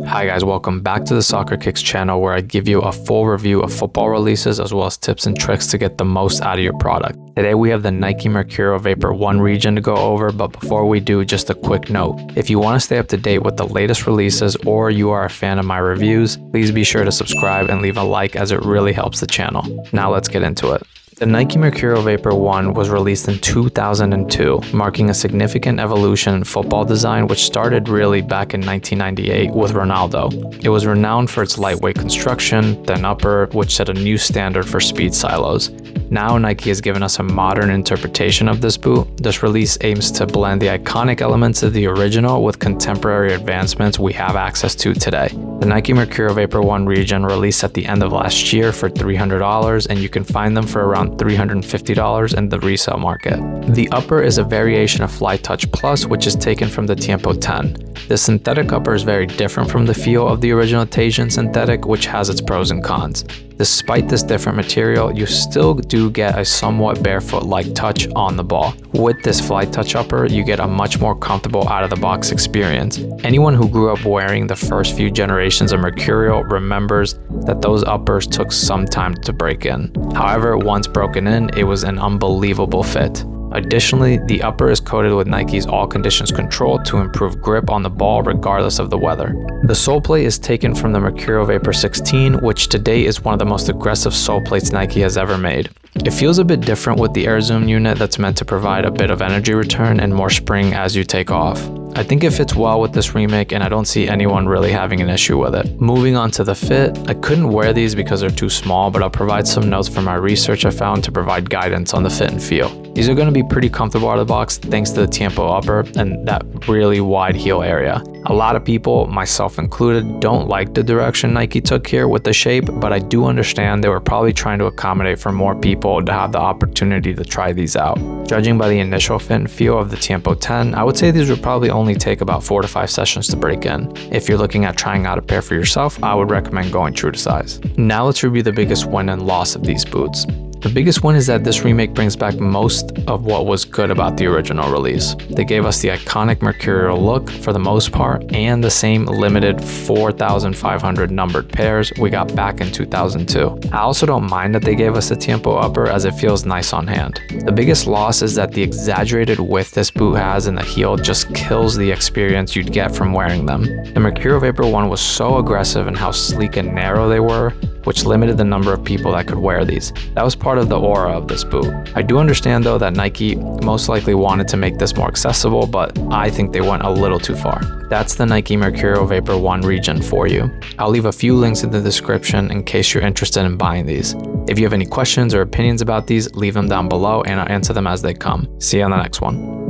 Hi guys, welcome back to the Soccer Kicks channel where I give you a full review of football releases as well as tips and tricks to get the most out of your product. Today we have the Nike Mercurial Vapor 1 Regen to go over, but before we do, just a quick note. If you want to stay up to date with the latest releases or you are a fan of my reviews, please be sure to subscribe and leave a like as it really helps the channel. Now let's get into it. The Nike Mercurial Vapor 1 was released in 2002, marking a significant evolution in football design which started really back in 1998 with Ronaldo. It was renowned for its lightweight construction, thin upper, which set a new standard for speed silos. Now Nike has given us a modern interpretation of this boot. This release aims to blend the iconic elements of the original with contemporary advancements we have access to today. The Nike Mercurial Vapor 1 Regen released at the end of last year for $300, and you can find them for around $350 in the resale market. The upper is a variation of Flytouch Plus, which is taken from the Tiempo 10. The synthetic upper is very different from the feel of the original Tajin synthetic, which has its pros and cons. Despite this different material, you still do get a somewhat barefoot-like touch on the ball. With this Flytouch upper, you get a much more comfortable out-of-the-box experience. Anyone who grew up wearing the first few generations of Mercurial remembers that those uppers took some time to break in. However, once broken in, it was an unbelievable fit. Additionally, the upper is coated with Nike's all conditions control to improve grip on the ball regardless of the weather. The sole plate is taken from the Mercurial Vapor 16, which today is one of the most aggressive sole plates Nike has ever made. It feels a bit different with the Air Zoom unit that's meant to provide a bit of energy return and more spring as you take off. I think it fits well with this remake and I don't see anyone really having an issue with it. Moving on to the fit, I couldn't wear these because they're too small, but I'll provide some notes from my research I found to provide guidance on the fit and feel. These are going to be pretty comfortable out of the box thanks to the Tiempo upper and that really wide heel area. A lot of people, myself included, don't like the direction Nike took here with the shape, but I do understand they were probably trying to accommodate for more people to have the opportunity to try these out. Judging by the initial fit and feel of the Tiempo 10, I would say these would probably only take about 4 to 5 sessions to break in. If you're looking at trying out a pair for yourself, I would recommend going true to size. Now let's review the biggest win and loss of these boots. The biggest one is that this remake brings back most of what was good about the original release. They gave us the iconic Mercurial look for the most part and the same limited 4,500 numbered pairs we got back in 2002. I also don't mind that they gave us the Tiempo upper as it feels nice on hand. The biggest loss is that the exaggerated width this boot has in the heel just kills the experience you'd get from wearing them. The Mercurial Vapor 1 was so aggressive in how sleek and narrow they were, which limited the number of people that could wear these. That was part of the aura of this boot. I do understand though that Nike most likely wanted to make this more accessible, but I think they went a little too far. That's the Nike Mercurial Vapor 1 Regen for you. I'll leave a few links in the description in case you're interested in buying these. If you have any questions or opinions about these, leave them down below and I'll answer them as they come. See you on the next one.